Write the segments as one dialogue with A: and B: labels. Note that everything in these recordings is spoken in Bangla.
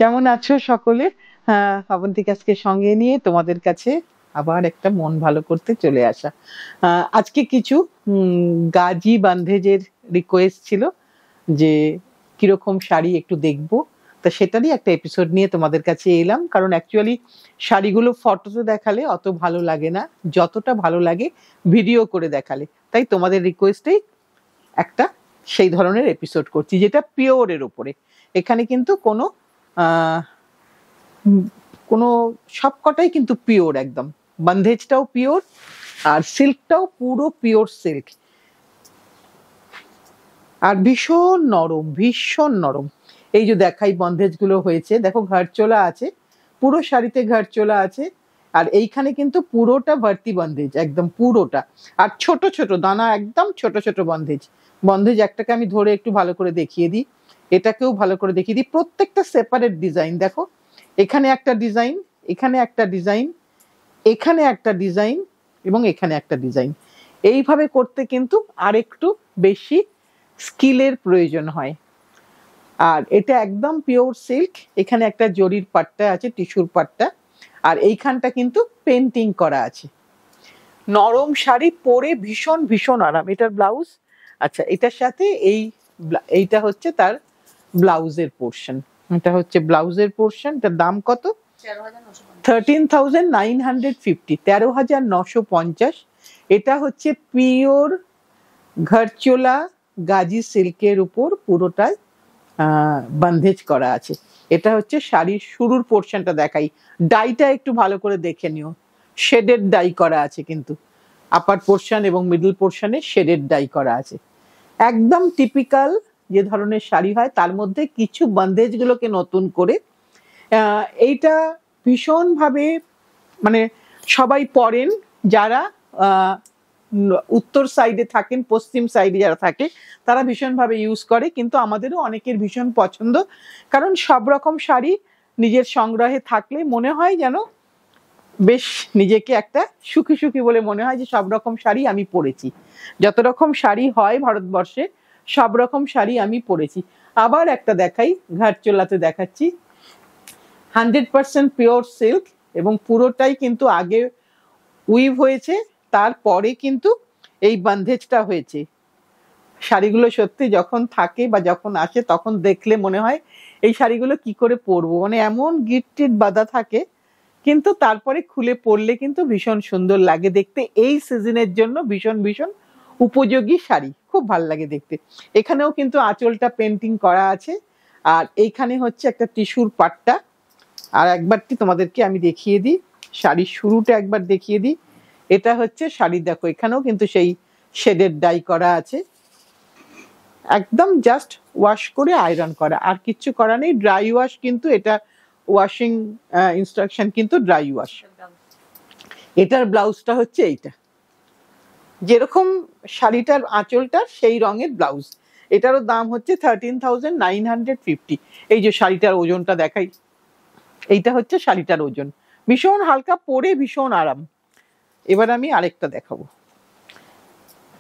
A: কেমন আছো সকলে? অবন্তিকা আজকে সঙ্গে নিয়ে তোমাদের কাছে আবার একটা মন ভালো করতে চলে আসা। আজকে কিছু গাজি বান্ধেজের রিকোয়েস্ট ছিল যে কিরকম শাড়ি একটু দেখবো, তা সেটারই একটা এপিসোড নিয়ে তোমাদের কাছে এলাম। কারণ অ্যাকচুয়ালি শাড়িগুলো ফটোতে দেখালে অত ভালো লাগে না, যতটা ভালো লাগে ভিডিও করে দেখালে। তাই তোমাদের রিকোয়েস্টেই একটা সেই ধরনের এপিসোড করছি, যেটা পিওরের ওপরে। এখানে কিন্তু কোনো কোনো সবকটাই কিন্তু পিওর, একদম বন্ধেজটাও পিওর আর সিল্কটাও পুরো পিওর সিল্ক, আর ভীষণ নরম, ভীষণ নরম। এই যে দেখাই বন্ধেজ গুলো হয়েছে, দেখো ঘাটচোলা আছে, পুরো শাড়িতে ঘাটচোলা আছে। আর এইখানে কিন্তু পুরোটা ভর্তি বন্ধেজ, একদম পুরোটা। আর ছোট ছোট দানা, একদম ছোট ছোট বন্ধেজ। বন্ধেজ একটাকে আমি ধরে একটু ভালো করে দেখিয়ে দিই, এটাকেও ভালো করে দেখিয়ে দিই। প্রত্যেকটা সেপারেট ডিজাইন দেখো, এখানে একটা ডিজাইন, এখানে একটা ডিজাইন, এখানে একটা ডিজাইন এবং এখানে একটা ডিজাইন। এইভাবে করতে কিন্তু আরেকটু বেশি স্কিলের প্রয়োজন হয়। আর এটা একদম পিওর সিল্ক, এখানে একটা জরির পাট্টা আছে, টিস্যুর পাট্টা, আর এইখানটা কিন্তু পেন্টিং করা আছে। নরম শাড়ি পরে ভীষণ ভীষণ আরাম। এটার ব্লাউজ, আচ্ছা এটার সাথে এইটা হচ্ছে তার ব্লাউজের পোর্শন। এটা হচ্ছে ব্লাউজের পোর্শন। এটার দাম কত? 13,950, 13,950। এটা হচ্ছে পিওর ঘরচোলা গাজি সিল্কের উপর পুরোটাই বন্ধেজ করা আছে। এটা হচ্ছে শাড়ির শুরুর পোর্শনটা দেখাই, ডাইটা একটু ভালো করে দেখে নিও। শেডেড ডাই করা আছে কিন্তু, আপার পোর্শন এবং মিডল পোর্শনে শেডেড ডাই করা আছে। একদম টিপিক্যাল যে ধরনের শাড়ি হয় তার মধ্যে কিছু বন্ধেজ গুলোকে নতুন করে এইটা ভীষণভাবে মানে সবাই পরেন, যারা উত্তর সাইডে থাকেন, পশ্চিম সাইডে যারা থাকে তারা ভীষণভাবে ইউজ করে। কিন্তু আমাদেরও অনেকের ভীষণ পছন্দ, কারণ সব রকম শাড়ি নিজের সংগ্রহে থাকলে মনে হয় যেন বেশ নিজেকে একটা সুখী সুখী বলে মনে হয়, যে সব রকম শাড়ি আমি পরেছি। যত রকম শাড়ি হয় ভারতবর্ষে, সব রকম শাড়ি আমি পরেছি। আবার একটা দেখাই, ঘাটচোলাতে দেখাচ্ছি। 100% পিওর সিল্ক এবং পুরোটাই কিন্তু আগে উইভ হয়েছে, তারপরে কিন্তু এই বন্ধেজটা হয়েছে। শাড়িগুলো সত্যি যখন থাকে বা যখন আসে তখন দেখলে মনে হয় এই শাড়িগুলো কি করে পরবো, মানে এমন গিট বাঁধা থাকে, কিন্তু তারপরে খুলে পরলে কিন্তু ভীষণ সুন্দর লাগে দেখতে। এই সিজনের জন্য ভীষণ ভীষণ উপযোগী শাড়ি, খুব ভালো লাগে দেখতে। এখানেও কিন্তু আঁচলটা পেন্টিং করা আছে, আর এইখানে হচ্ছে একটা টিস্যুর পাট্টা। আর একবারটি তোমাদেরকে আমি দেখিয়ে দিই, শাড়ির শুরুটা একবার দেখিয়ে দিই। এটা হচ্ছে শাড়ি, দেখো এখানেও কিন্তু সেই শেডের ডাই করা আছে, একদম জাস্ট ওয়াশ করে আয়রন করা, আর কিচ্ছু করা নেই। ড্রাই ওয়াশ কিন্তু এটা, ওয়াশিং ইনস্ট্রাকশন কিন্তু ড্রাই ওয়াশ। এটার ব্লাউজটা হচ্ছে এইটা, যেরকম শাড়িটার আঁচলটার সেই রঙের ব্লাউজ। এটারও দাম হচ্ছে 13,950। এই যে শাড়িটার ওজনটা দেখাই, এইটা হচ্ছে শাড়িটার ওজন, ভীষণ হালকা, পরে ভীষণ আরাম। এবার আমি আরেকটা দেখাবো,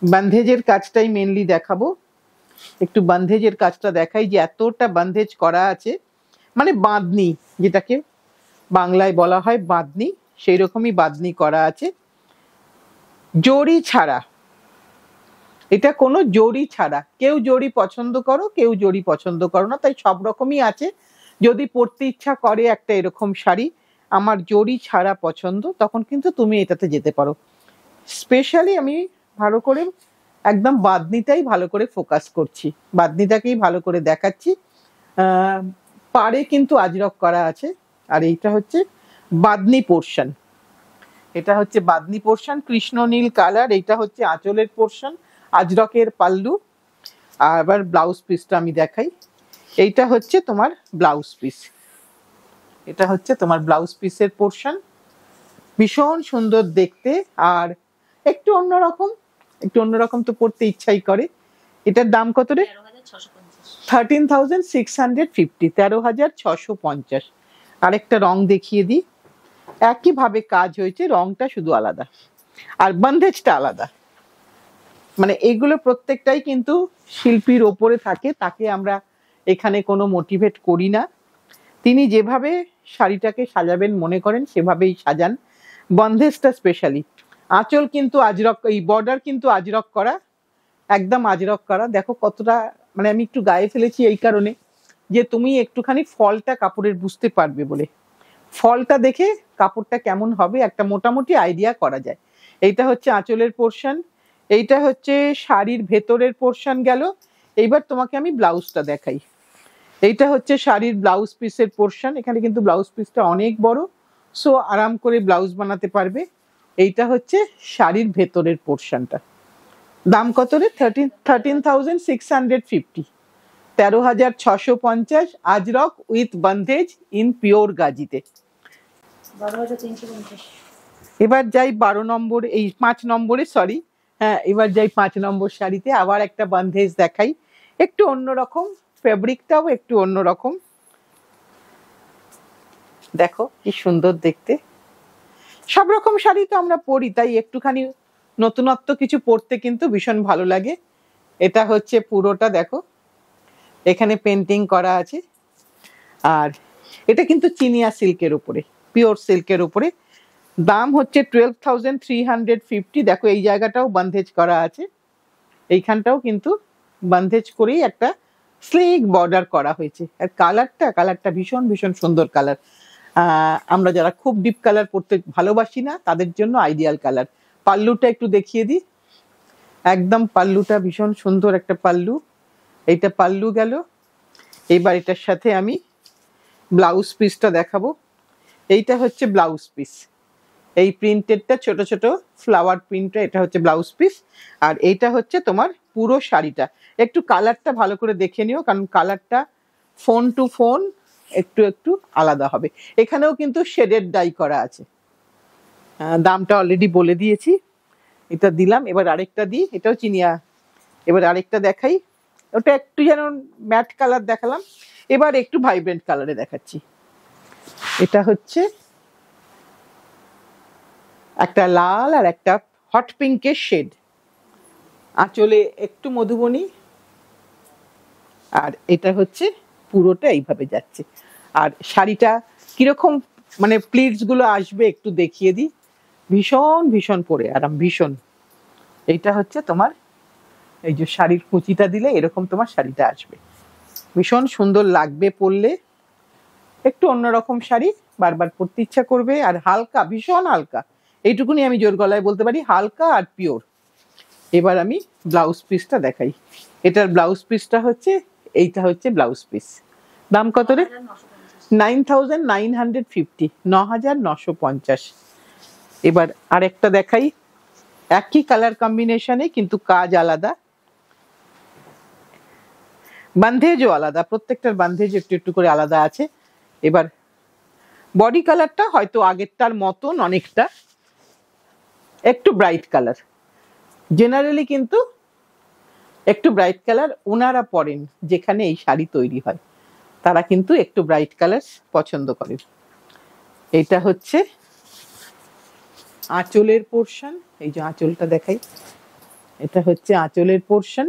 A: বন্ধেজের কাজটাই মেনলি দেখাবো। একটু বন্ধেজের কাজটা দেখাই, যে এতটা বন্ধেজ করা আছে, মানে বাঁধনি, যেটাকে বাংলায় বলা হয় বাঁধনি, সেই রকমই বাঁধনি করা আছে, জড়ি ছাড়া। এটা কোনো জড়ি ছাড়া, কেউ জড়ি পছন্দ করো, কেউ জড়ি পছন্দ করো না, তাই সব রকমই আছে। যদি পরতে ইচ্ছা করে একটা এরকম শাড়ি, আমার জড়ি ছাড়া পছন্দ, তখন কিন্তু তুমি এটাতে যেতে পারো। স্পেশালি আমি ভালো করে একদম বাঁধনিটাই ভালো করে ফোকাস করছি, বাঁধনিটাকেই ভালো করে দেখাচ্ছি। পাড়ে কিন্তু আজরক করা আছে, আর এইটা হচ্ছে বাঁধনি পোর্শন। এটা হচ্ছে বাঁধনি পোর্শন, কৃষ্ণ নীল কালার। এইটা হচ্ছে আঁচলের পোর্শন, আজরকের পাল্লু। আর আবার ব্লাউজ পিসটা আমি দেখাই, এইটা হচ্ছে তোমার ব্লাউজ পিস। এটা হচ্ছে তোমার ব্লাউজ পিসের পোর্শন, ভীষণ সুন্দর দেখতে, আর একটু অন্যরকম, একটু অন্যরকম তো পড়তে ইচ্ছাই করে। এটার দাম কত রে? 13,650, 13,650। আরেকটা রং দেখিয়ে দিই, একইভাবে কাজ হয়েছে, রংটা শুধু আলাদা আর বন্ধেজটা আলাদা। মানে এগুলো প্রত্যেকটাই কিন্তু শিল্পীর ওপরে থাকে, তাকে আমরা এখানে কোনো মোটিভেট করি না। তিনি যেভাবে শাড়িটাকে সাজাবেন মনে করেন সেভাবেই সাজান। বন্ধেজটা স্পেশালি, আঁচল কিন্তু আজরক, এই বর্ডার কিন্তু আজরক করা, একদম আজরক করা। দেখো কতটা, মানে আমি একটু গায়ে ফেলেছি এই কারণে যে তুমি একটুখানি ফলটা কাপড়ের বুঝতে পারবে বলে, ফলটা দেখে কাপড়টা কেমন হবে একটা মোটামুটি আইডিয়া করা যায়। এইটা হচ্ছে আঁচলের পোর্শন, এইটা হচ্ছে শাড়ির ভেতরের পোর্শন গেল। এইবার তোমাকে আমি ব্লাউজটা দেখাই। এইটা হচ্ছে শাড়ির ব্লাউজ পিসের পোর্শন, এখানে কিন্তু ব্লাউজ পিসটা অনেক বড়, সো আরাম করে ব্লাউজ বানাতে পারবে। এইটা হচ্ছে শাড়ির ভেতরের পোর্শনটা। দাম কত রে? 13,650, 13,650 আজরক উইথ বন্ধেজ ইন পিওর গাজিতে। এবার যাই 12 নম্বর, এই 5 নম্বরে, সরি হ্যাঁ, এবার যাই 5 নম্বর শাড়িতে। আবার একটা বন্ধেজ দেখাই, একটু অন্যরকম, ফেব্রিকটাও একটু অন্যরকম। দেখো কি সুন্দর দেখতে। সব রকম শাড়ি তো আমরা পরি, তাই একটুখানি নতুনত্ব কিছু পরতে কিন্তু ভীষণ ভালো লাগে। এটা হচ্ছে পুরোটা, দেখো এখানে পেন্টিং করা আছে। আর এটা কিন্তু চিনিয়া সিল্কের উপরে, পিওর সিল্কের উপরে। দাম হচ্ছে 12,350। দেখো এই জায়গাটাও বন্ধেজ করা আছে, এইখানটাও কিন্তু বন্ধেজ করেই একটা স্লিক বর্ডার করা হয়েছে। আর কালারটা ভীষণ ভীষণ সুন্দর কালার। আমরা যারা খুব ডিপ কালার পরতে ভালোবাসি না তাদের জন্য আইডিয়াল কালার। পাল্লুটা একটু দেখিয়ে দিই, একদম পাল্লুটা ভীষণ সুন্দর একটা পাল্লু। এইটা পাল্লু গেল। এইবার এটার সাথে আমি ব্লাউজ পিসটা দেখাবো। এইটা হচ্ছে ব্লাউজ পিস, এই প্রিন্টেডটা ছোট ছোট ফ্লাওয়ার প্রিন্টটা, এটা হচ্ছে ব্লাউজ পিস। আর এইটা হচ্ছে তোমার পুরো শাড়িটা। একটু কালারটা ভালো করে দেখে নিও, কারণ কালারটা ফোন টু ফোন একটু একটু আলাদা হবে। এখানেও কিন্তু শেডেড ডাই করা আছে। দামটা অলরেডি বলে দিয়েছি, এটা দিলাম। এবার আরেকটা দিই, এটাও চিনিয়া। এবার আরেকটা দেখাই, ওটা একটু যেন ম্যাট কালার দেখালাম, এবার একটু ভাইব্রেন্ট কালারে দেখাচ্ছি। এটা হচ্ছে একটা লাল আর একটা হট পিঙ্কের শেড, আঁচলে একটু মধুবনী। আর এটা হচ্ছে পুরোটা এইভাবে যাচ্ছে। আর শাড়িটা কিরকম মানে প্লিটস গুলো আসবে একটু দেখিয়ে দিই। ভীষণ ভীষণ পরে আরাম, ভীষণ। এইটা হচ্ছে তোমার, এই যে শাড়ির কুচিটা দিলে এরকম তোমার শাড়িটা আসবে, ভীষণ সুন্দর লাগবে পরলে। একটু অন্যরকম শাড়ি, বারবার পরতে ইচ্ছা করবে। আর হালকা, ভীষণ হালকা, এইটুকুনি আমি জোর গলায় বলতে পারি, হালকা আর পিওর। এবার আমি ব্লাউজ পিসটা দেখাই। এটার ব্লাউজ পিসটা হচ্ছে, এইটা হচ্ছে ব্লাউজ পিস। দাম কত রে? 9,950, 9,950। এবার আরেকটা দেখাই, একই কালার কম্বিনেশনে কিন্তু কাজ আলাদা, বান্ধেজও আলাদা, প্রত্যেকটার বান্ধেজ একটু একটু করে আলাদা আছে। এবার বডি কালারটা হয়তো আগেরটার মতন অনেকটা একটু ব্রাইট কালার, জেনারেলি কিন্তু একটু ব্রাইট কালার ওনারা পরেন, যেখানে এই শাড়ি তৈরি হয় তারা কিন্তু একটু ব্রাইট কালার পছন্দ করেন। এটা হচ্ছে আঁচলের পোর্শন, এই যে আঁচলটা দেখাই, এটা হচ্ছে আঁচলের পোর্শন।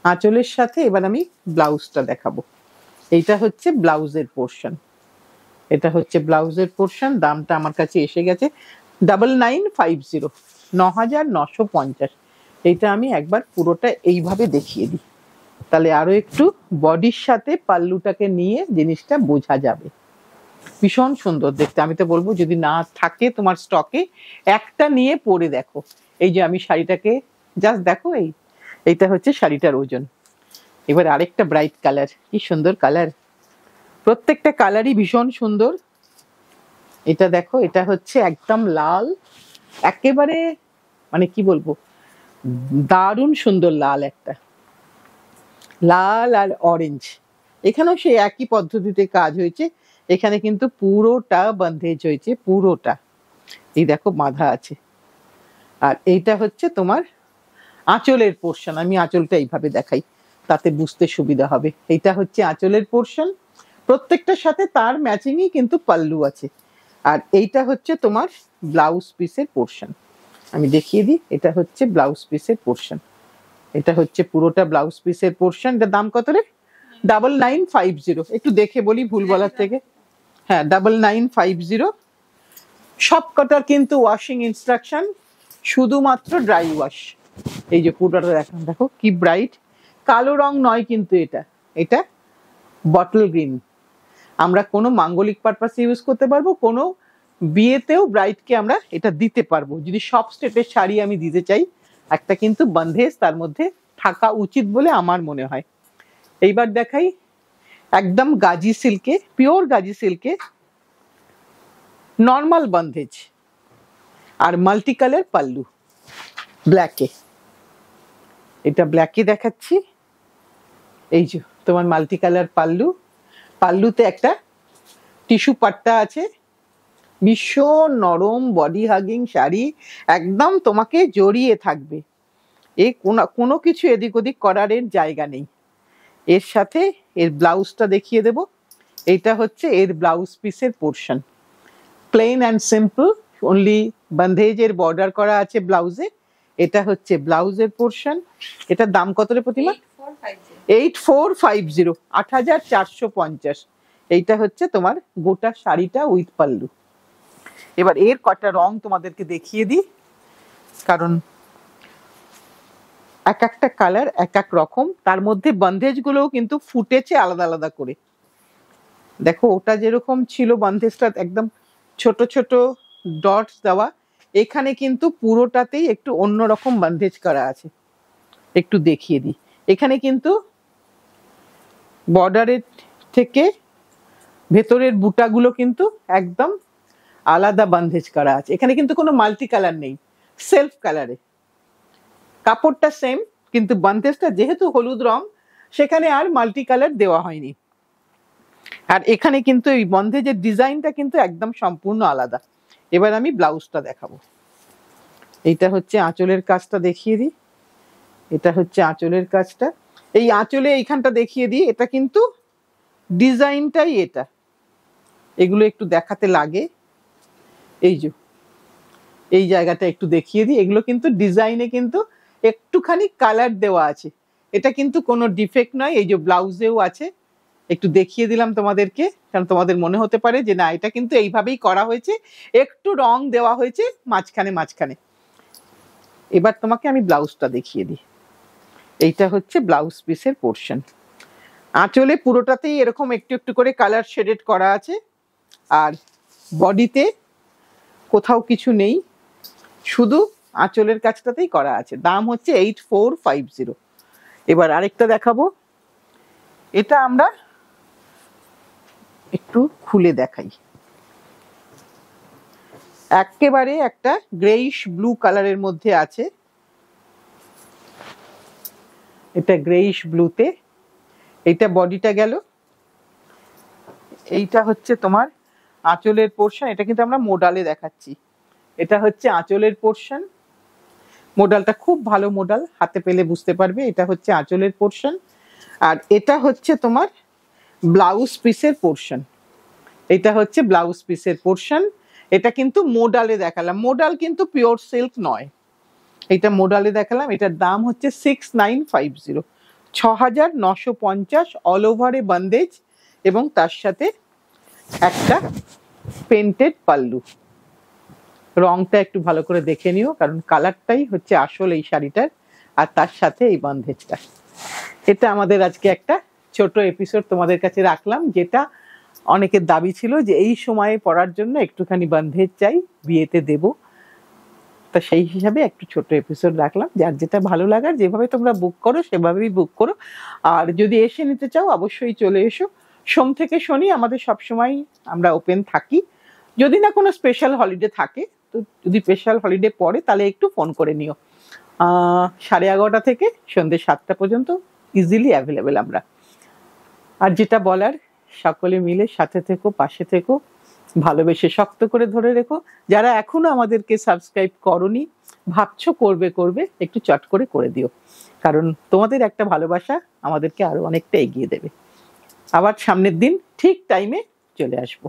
A: আঁচলের সাথে এবার আমি ব্লাউজটা দেখাবো। এইটা হচ্ছে ব্লাউজের পোর্শন, এটা হচ্ছে ব্লাউজের পোর্শন। দামটা আমার কাছে এসে গেছে 9,950, 9,950। এইটা আমি একবার পুরোটা এইভাবে দেখিয়ে দিই, তাহলে আরো একটু বডির সাথে পাল্লুটাকে নিয়ে জিনিসটা বোঝা যাবে। ভীষণ সুন্দর দেখতে। আমি তো বলবো যদি না থাকে তোমার স্টকে, একটা নিয়ে পরে দেখো। এই যে আমি শাড়িটাকে জাস্ট দেখো, এইটা হচ্ছে শাড়িটার ওজন। এবার আরেকটা ব্রাইট কালার, কি সুন্দর কালার, প্রত্যেকটা কালারই ভীষণ সুন্দর। এটা দেখো, এটা হচ্ছে একদম লাল, একেবারে মানে কি বলবো, দারুণ সুন্দর লাল, একটা লাল আর অরেঞ্জ। এখানেও সেই একই পদ্ধতিতে কাজ হয়েছে, এখানে কিন্তু পুরোটা বন্ধেজ হয়েছে, পুরোটা এই দেখো বাঁধা আছে। আর এইটা হচ্ছে তোমার আঁচলের পোর্শন, আমি আঁচলটা এইভাবে দেখাই তাতে বুঝতে সুবিধা হবে। এইটা হচ্ছে আঁচলের পোর্শন, প্রত্যেকটার সাথে তার ম্যাচিংই কিন্তু পাল্লু আছে। আর এইটা হচ্ছে তোমার ব্লাউজ পিসের পোর্শন, আমি দেখিয়ে দিই। এটা হচ্ছে ব্লাউজ পিসের পোর্শন, এটা হচ্ছে পুরোটা ব্লাউজ পিসের পোর্শন। এটার দাম কত রে? 9950, একটু দেখে বলি ভুল বলার থেকে। হ্যাঁ 9950। সব কটার কিন্তু ওয়াশিং ইনস্ট্রাকশন, শুধুমাত্র ড্রাই ওয়াশ। এই যে পুরোটা দেখো, দেখো কি ব্রাইট, কালো রং নয় কিন্তু এটা, এটা বটল গ্রিন। আমরা কোনো মাঙ্গলিক পারপাসে ইউজ করতে পারবো, কোনো বিয়েতেও ব্রাইডকে আমরা এটা দিতে পারবো। যদি সব স্টেটের শাড়ি আমি দিতে চাই, একটা কিন্তু বন্ধেজ তার মধ্যে থাকা উচিত বলে আমার মনে হয়। এইবার দেখাই একদম গাজি সিল্কে, পিওর গাজি সিল্কে নর্মাল বন্ধেজ আর মাল্টি কালার পাল্লু, ব্ল্যাকে। এটা ব্ল্যাকে দেখাচ্ছি। এই যে তোমার মাল্টি কালার পাল্লু, পাল্লুতে একটা টিস্যু পাট্টা আছে, ভীষণ নরম বডি হাগিং শাড়ি, একদম তোমাকে জড়িয়ে থাকবে। এ কোনো কিছু এদিক ওদিক করার এর জায়গা নেই। এর সাথে এর ব্লাউজটা দেখিয়ে দেব। এইটা হচ্ছে এর ব্লাউজ পিসের portion, plain and simple, only বন্ধেজের বর্ডার করা আছে ব্লাউজে। এটা হচ্ছে ব্লাউজের পোর্শন। এটার দাম কত রে প্রতিমা? 8450, 8450। এইটা হচ্ছে তোমার গোটা শাড়িটা উইথ পাল্লু। এবার এর কটা রং তোমাদেরকে দেখিয়ে দিই, কারণ এক একটা কালার এক এক রকম, তার মধ্যে বন্ধেজ গুলোও কিন্তু ফুটেছে আলাদা আলাদা করে। দেখো ওটা যেরকম ছিল বন্ধেজটা একদম ছোট ছোট ডটস দেওয়া, এখানে কিন্তু পুরোটাতেই একটু অন্যরকম বন্ধেজ করা আছে। একটু দেখিয়ে দিই, এখানে কিন্তু বর্ডারের থেকে ভেতরের বুটাগুলো কিন্তু একদম আলাদা বন্ধেজ করা আছে। এখানে কিন্তু কোনো মাল্টি কালার নেই, সেলফ কালারে। কাপড়টা সেম, কিন্তু বন্ধেজটা যেহেতু হলুদ রং, সেখানে আর মাল্টি কালার দেওয়া হয়নি। আর এখানে কিন্তু এই বন্ধেজের ডিজাইনটা কিন্তু একদম সম্পূর্ণ আলাদা। এবার আমি ব্লাউজটা দেখাবো। এইটা হচ্ছে আঁচলের কাজটা দেখিয়ে দিই। এটা হচ্ছে আঁচলের কাজটা। এই আঁচলে এইখানটা দেখিয়ে দিই, এটা কিন্তু ডিজাইনটাই এটা। এগুলো একটু দেখাতে লাগে, এই যে এই জায়গাটা একটু দেখিয়ে দিই। এগুলো কিন্তু ডিজাইনে কিন্তু একটুখানি কালার দেওয়া আছে, এটা কিন্তু কোনো ডিফেক্ট নয়। এই যে ব্লাউজেও আছে, একটু দেখিয়ে দিলাম তোমাদেরকে, কারণ তোমাদের মনে হতে পারে যে না এটা কিন্তু এইভাবেই করা হয়েছে, একটু রং দেওয়া হয়েছে মাঝখানে মাঝখানে। এবার তোমাকে আমি ব্লাউজটা দেখিয়ে দিই। এইটা হচ্ছে ব্লাউজ পিসের পোর্শন। আঁচলে পুরোটাতেই এরকম একটু একটু করে কালার শেডেড করা আছে, আর বডিতে কোথাও কিছু নেই, শুধু আঁচলের কাজটাতেই করা আছে। দাম হচ্ছে 8450। এবার আরেকটা দেখাবো, এটা আমরা একটু খুলে দেখাই। একেবারে একটা গ্রেইশ ব্লু কালারের মধ্যে আছে, এটা গ্রেইশ ব্লুতে। এইটা বডিটা গেল, এইটা হচ্ছে তোমার আঁচলের পোর্শন। এটা কিন্তু আমরা মোডালে দেখাচ্ছি। এটা হচ্ছে আঁচলের পোর্শন, মোডালটা খুব ভালো মোডাল, হাতে পেলে বুঝতে পারবে। এটা হচ্ছে আঁচলের পোর্শন, আর এটা হচ্ছে তোমার ব্লাউজ পিসের পোর্শন। এটা হচ্ছে ব্লাউজ পিসের পোর্শন। এটা কিন্তু মোডালে দেখালাম, মোডাল কিন্তু পিওর সিল্ক নয়, এটা মোডালে দেখালাম। এটার দাম হচ্ছে 6950, 6950, অল ওভারে বন্দেজ এবং তার সাথে একটা পেন্টেড পাল্লু। রংটা একটু ভালো করে দেখে নিও, কারণ কালারটাই হচ্ছে আসল এই শাড়িটার, আর তার সাথে এই বন্ধেজটা। এটা আমাদের আজকে একটা ছোট এপিসোড তোমাদের কাছে রাখলাম, যেটা অনেকের দাবি ছিল যে এই সময়ে পরার জন্য একটুখানি বন্ধেজ চাই, বিয়েতে দেব। তা সেই হিসাবে একটু ছোট এপিসোড রাখলাম। যার যেটা ভালো লাগার, যেভাবে তোমরা বুক করো সেভাবেই বুক করো। আর যদি এসে নিতে চাও অবশ্যই চলে এসো। সোম থেকে শনি আমাদের সবসময় আমরা ওপেন থাকি, যদি না কোনো স্পেশাল হলিডে থাকে। তো যদি স্পেশাল হলিডে পড়ে তাহলে একটু ফোন করে নিও। 11:30 থেকে সন্ধ্যে 7টা পর্যন্ত ইজিলি অ্যাভেলেবেল আমরা। আর যেটা বলার, সকলে মিলে সাথে থেকো, পাশে থেকো, ভালোবেসে শক্ত করে ধরে রেখো। যারা এখনো আমাদেরকে সাবস্ক্রাইব করোনি, ভাবছো করবে করবে, একটু চট করে করে দিও, কারণ তোমাদের একটা ভালোবাসা আমাদেরকে আরো অনেকটা এগিয়ে দেবে। আবার সামনের দিন ঠিক টাইমে চলে আসবো।